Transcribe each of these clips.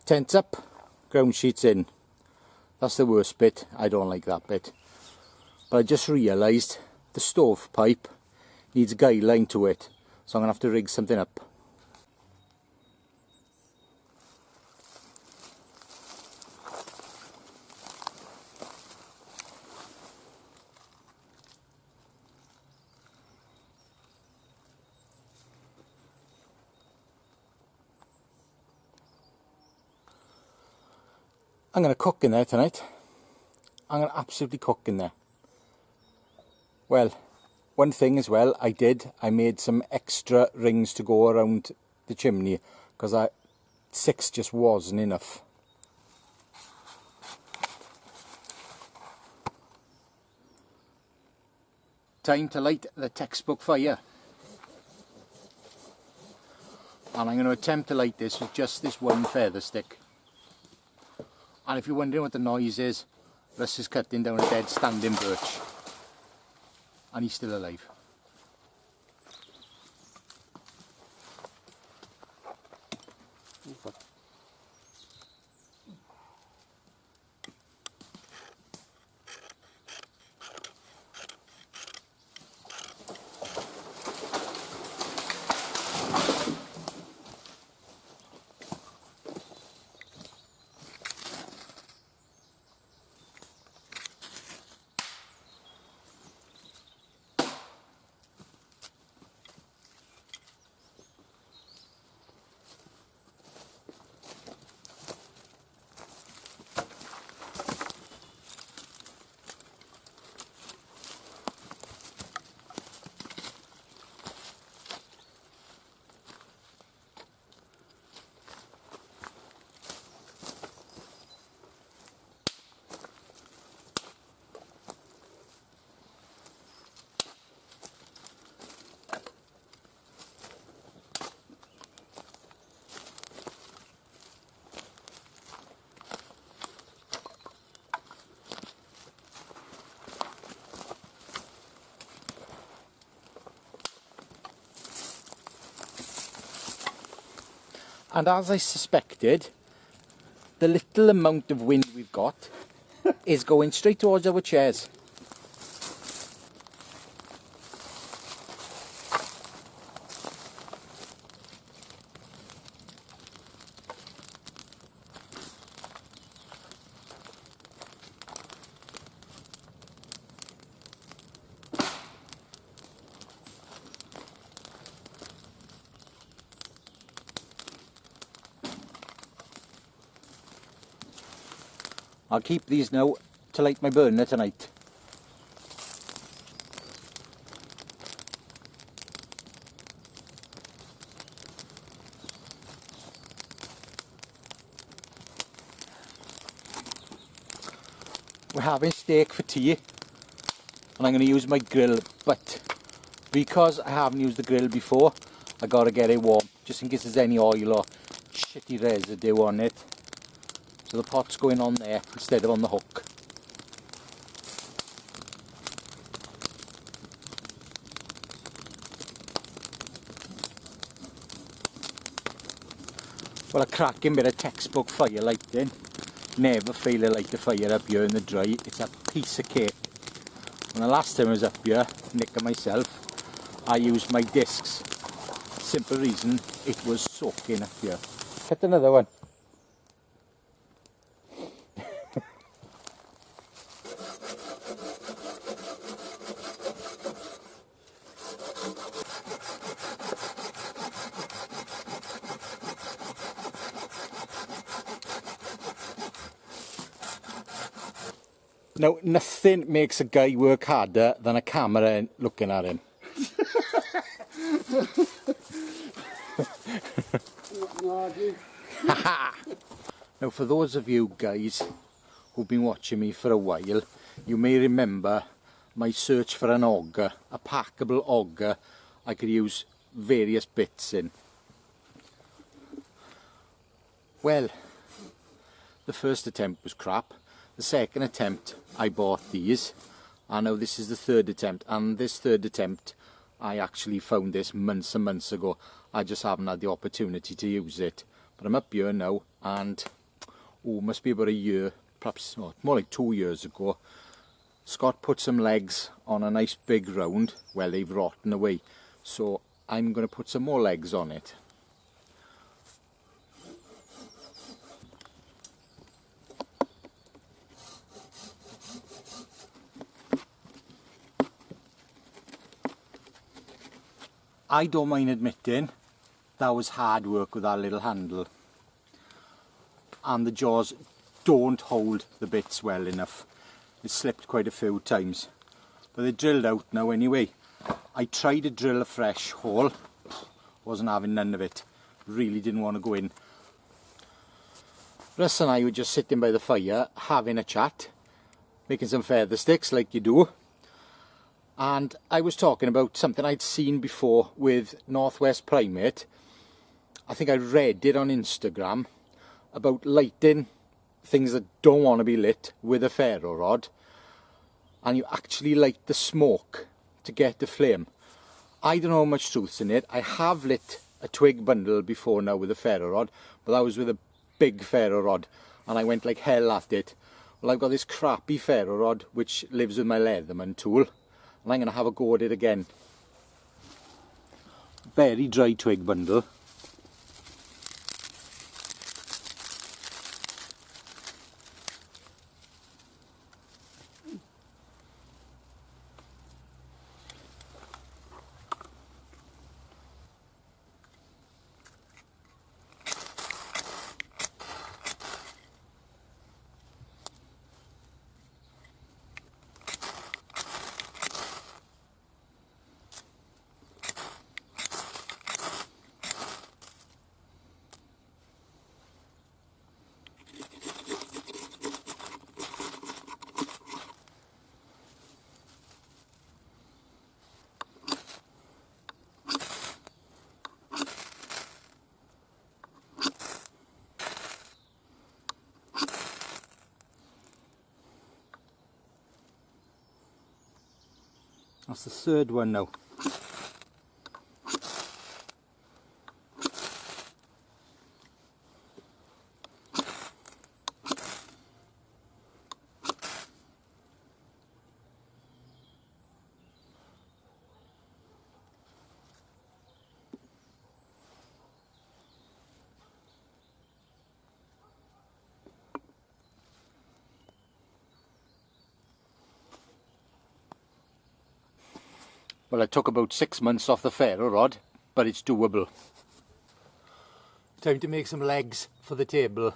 Tents up, ground sheets in. That's the worst bit. I don't like that bit. But I just realised the stovepipe needs a guide line to it, so I'm going to have to rig something up. I'm going to cook in there tonight. I'm going to absolutely cook in there. Well, one thing as well I made some extra rings to go around the chimney because 6 just wasn't enough. Time to light the textbook fire. And I'm going to attempt to light this with just this one feather stick. And if you're wondering what the noise is, Russ is cutting down a dead standing birch. And he's still alive. And as I suspected, the little amount of wind we've got is going straight towards our chairs. I'll keep these now to light my burner tonight. We're having steak for tea and I'm going to use my grill, but because I haven't used the grill before, I got to get it warm just in case there's any oil or shitty residue on it. So the pot's going on there instead of on the hook. Well, a cracking bit of textbook fire lighting. Never fail to light the fire up here in the dry. It's a piece of cake. When the last time I was up here, Nick and myself, I used my discs. Simple reason, it was soaking up here. Hit another one. Now, nothing makes a guy work harder than a camera looking at him. Now, for those of you guys who've been watching me for a while, you may remember my search for an auger, a packable auger I could use various bits in. Well, the first attempt was crap. The second attempt I bought these, and now this is the third attempt, and this third attempt I actually found this months and months ago. I just haven't had the opportunity to use it, but I'm up here now, and must be about a year, perhaps more like 2 years ago. Scott put some legs on a nice big round. Well, they've rotten away, so I'm going to put some more legs on it. I don't mind admitting that was hard work with that little handle, and the jaws don't hold the bits well enough. It slipped quite a few times, but they're drilled out now anyway. I tried to drill a fresh hole, wasn't having none of it, really didn't want to go in. Russ and I were just sitting by the fire having a chat, making some feather sticks like you do, and I was talking about something I'd seen before with Northwest Primate. I think I read it on Instagram about lighting things that don't want to be lit with a ferro rod, and you actually light the smoke to get the flame. I don't know how much truth's in it. I have lit a twig bundle before now with a ferro rod, but that was with a big ferro rod, and I went like hell at it. Well, I've got this crappy ferro rod which lives with my Leatherman tool, and I'm going to have a go at it again. Very dry twig bundle. That's the third one now. Well, I took about 6 months off the ferro rod, but it's doable. Time to make some legs for the table.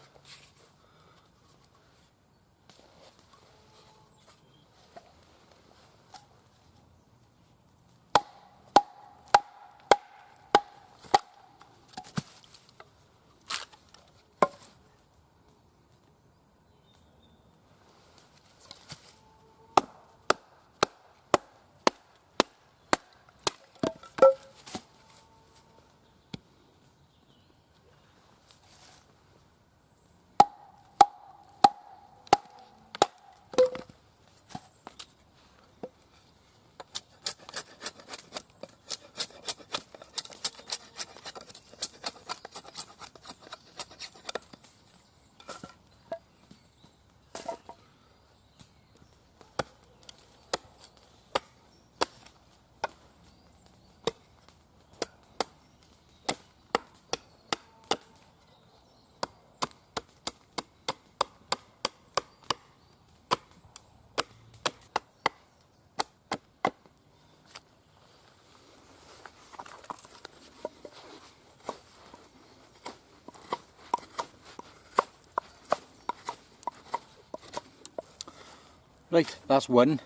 Right, that's one.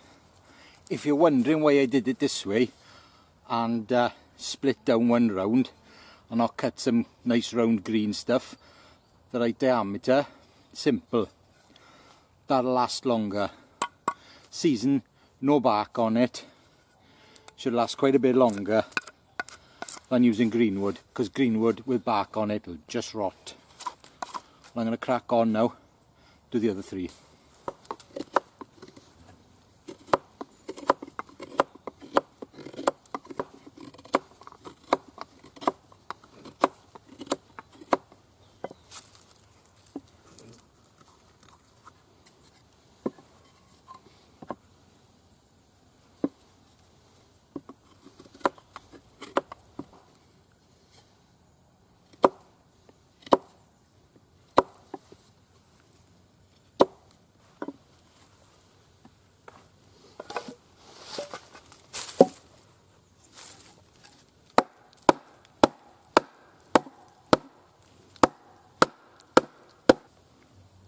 If you're wondering why I did it this way and split down one round and I'll cut some nice round green stuff, the right diameter, simple. that'll last longer. Season, no bark on it, should last quite a bit longer than using greenwood, because greenwood with bark on it will just rot. I'm going to crack on now, do the other 3.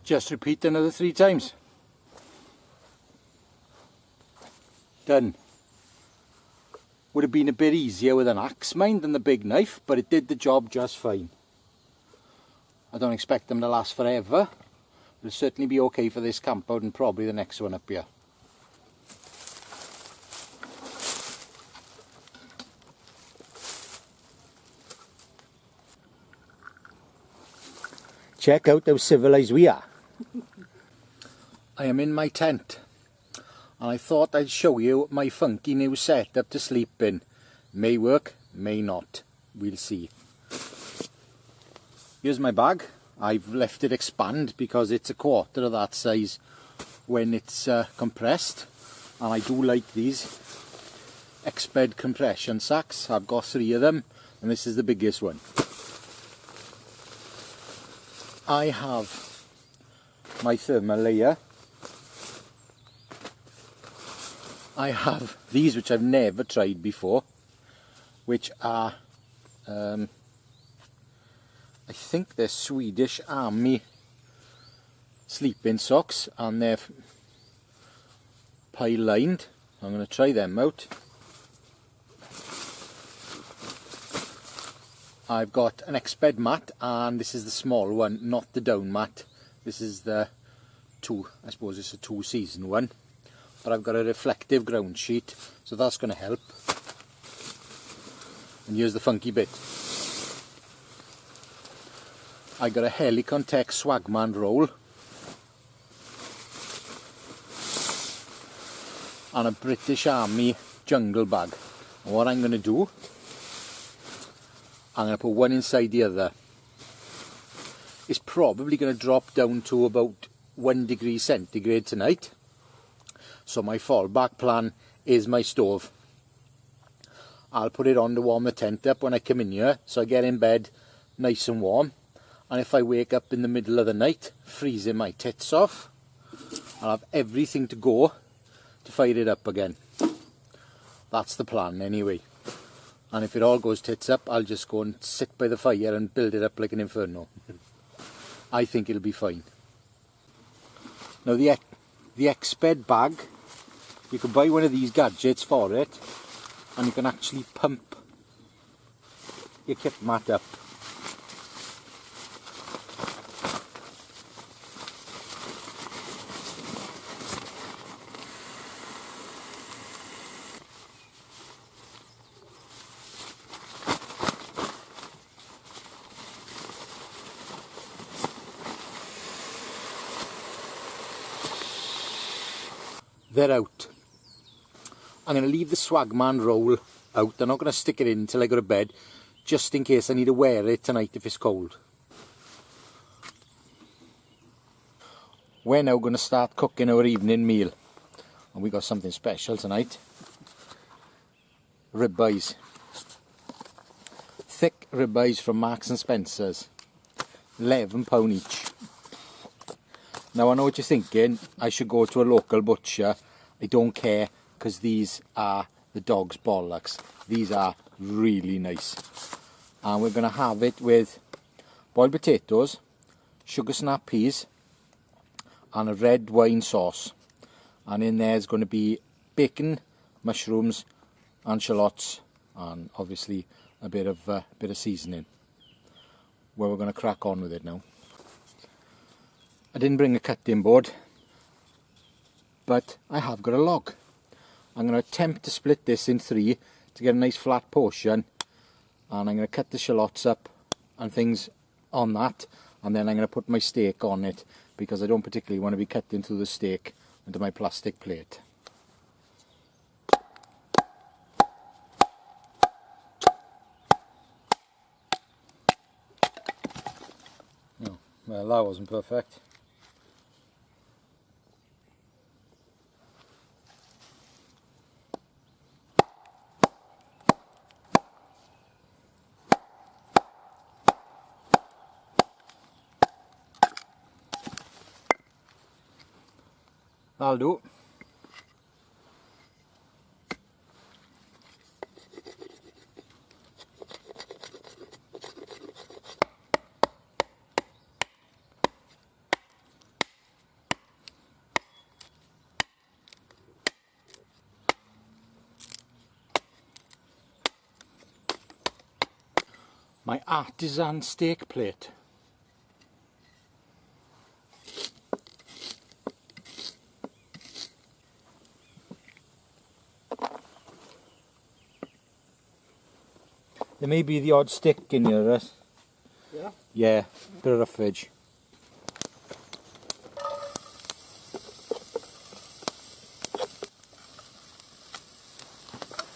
Just repeat another 3 times. Done. Would have been a bit easier with an axe, mind, than the big knife, but it did the job just fine. I don't expect them to last forever. It'll certainly be okay for this camp out and probably the next one up here. Check out how civilized we are. I am in my tent and I thought I'd show you my funky new setup to sleep in. May work, may not. We'll see. Here's my bag. I've left it expand because it's a quarter of that size when it's compressed, and I do like these Exped compression sacks. I've got 3 of them and this is the biggest one. I have my thermal layer. I have these which I've never tried before, which are I think they're Swedish Army sleeping socks, and they're pile lined. I'm going to try them out. I've got an Exped mat, and this is the small one, not the down mat. This is the I suppose it's a 2-season one, but I've got a reflective ground sheet, so that's going to help. And here's the funky bit. I got a Helicon Tech Swagman roll and a British Army jungle bag. And what I'm going to do, I'm going to put one inside the other. It's probably going to drop down to about 1 degree centigrade tonight. So my fallback plan is my stove. I'll put it on to warm the tent up when I come in here, so I get in bed nice and warm. And if I wake up in the middle of the night, freezing my tits off, I'll have everything to go to fire it up again. That's the plan anyway. And if it all goes tits up, I'll just go and sit by the fire and build it up like an inferno. I think it'll be fine. Now the Exped bag, you can buy one of these gadgets for it, and you can actually pump your kit mat up. They're out. I'm going to leave the Swagman roll out. I'm not going to stick it in until I go to bed, just in case I need to wear it tonight if it's cold. We're now going to start cooking our evening meal. And we got something special tonight. Ribeyes. Thick ribeyes from Marks and Spencer's. £11 each. Now I know what you're thinking, I should go to a local butcher. I don't care, because these are the dog's bollocks. These are really nice. And we're going to have it with boiled potatoes, sugar snap peas, and a red wine sauce. And in there is going to be bacon, mushrooms, and shallots, and obviously a bit of seasoning. Well, we're going to crack on with it now. I didn't bring a cutting board. but I have got a log. I'm going to attempt to split this in 3 to get a nice flat portion, and I'm going to cut the shallots up and things on that, and then I'm going to put my steak on it, because I don't particularly want to be cutting through the steak into my plastic plate. Oh, well, that wasn't perfect. That'll do. My artisan steak plate. There may be the odd stick in here, Russ. Yeah? Yeah, bit of roughage.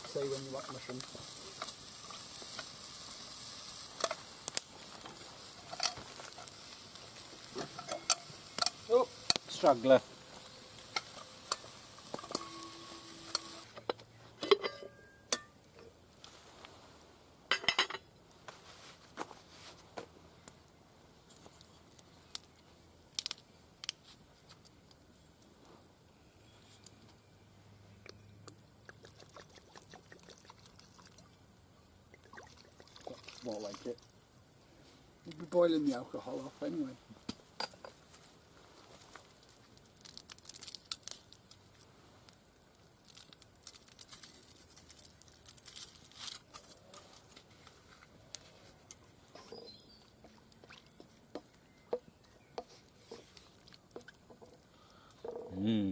Say when you want mushrooms. Oh, straggler. More like it. You'd be boiling the alcohol off anyway.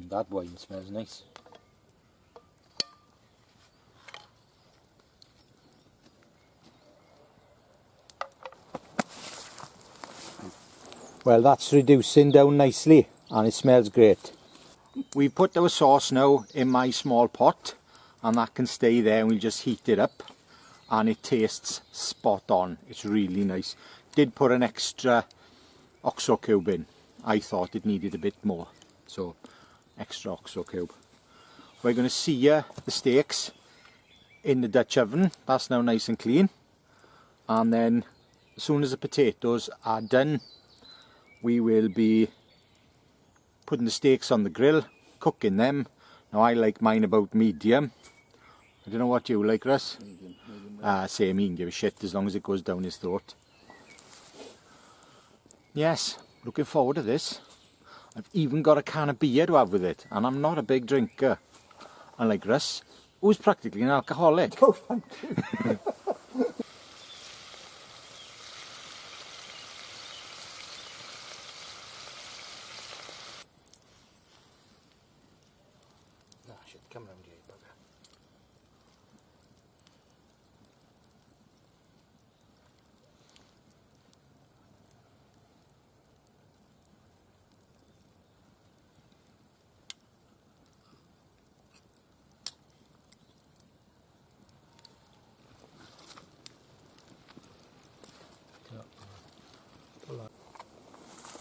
That wine smells nice. Well, that's reducing down nicely and it smells great. We've put our sauce now in my small pot, and that can stay there, and we'll just heat it up, and it tastes spot on. It's really nice. Did put an extra oxo cube in. I thought it needed a bit more, so extra oxo cube. We're going to sear the steaks in the Dutch oven. That's now nice and clean, and then as soon as the potatoes are done, we will be putting the steaks on the grill, cooking them. Now I like mine about medium. I don't know what you like, Russ. Medium. Same, he can give a shit as long as it goes down his throat. Yes, looking forward to this. I've even got a can of beer to have with it, and I'm not a big drinker. Unlike Russ, who's practically an alcoholic. Oh, thank you. Shit, come round here, bugger.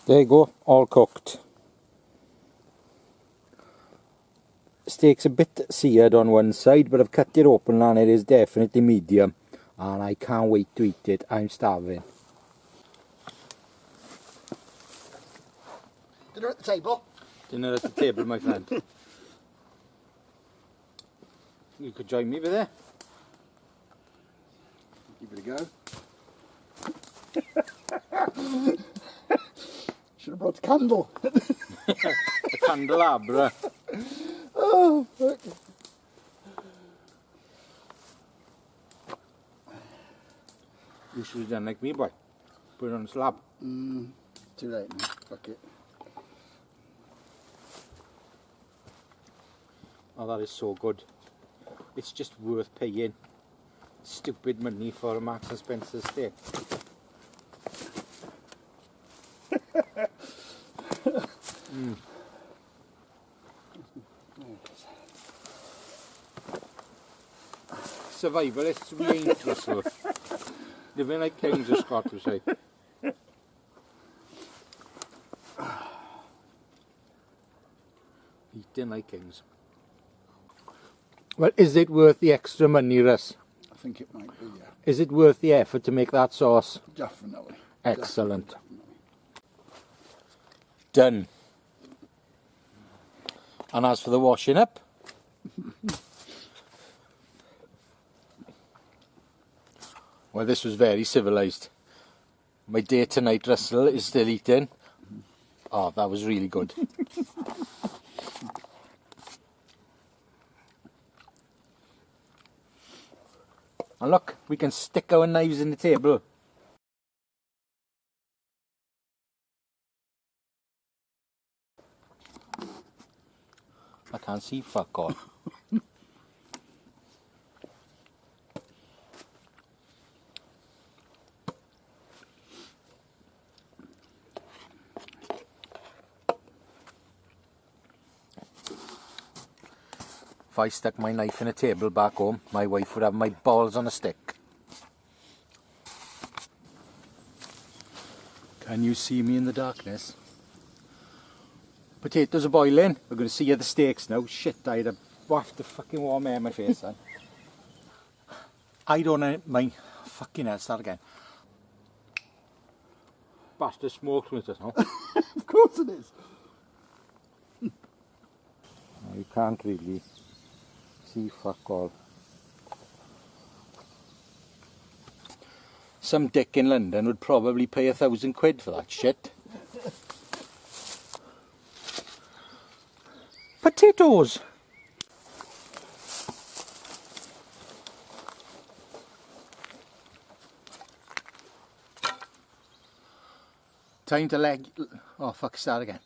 There you go, all cooked. Steak's a bit seared on one side, but I've cut it open and it is definitely medium, and I can't wait to eat it. I'm starving. Dinner at the table. Dinner at the table, my friend. You could join me with there. Give it a go. Should have brought a candle. A candelabra. Oh, fuck. You should have done like me, boy. Put it on the slab. Too late now. Fuck it. Oh, that is so good. It's just worth paying stupid money for a Marks and Spencer steak. Survivalists, we ain't, Russell. Living like kings of Scott, we say. Eating like kings. Well, is it worth the extra money, Russ? I think it might be, yeah. Is it worth the effort to make that sauce? Definitely. Excellent. Definitely. Done. And as for the washing up, well, this was very civilised. My day tonight, Russell, is still eating. Oh, that was really good. And look, we can stick our knives in the table. I can't see fuck all. If I stuck my knife in a table back home, my wife would have my balls on a stick. Can you see me in the darkness? Potatoes are boiling. We're going to see the steaks now. Shit, I had a waft of fucking warm air in my face then. I don't mind. Fucking hell, start again. Bastard smokes with us now. Of course it is. You can't really see fuck all. Some dick in London would probably pay £1,000 for that shit. Potatoes! Time to leg... Oh fuck, start again.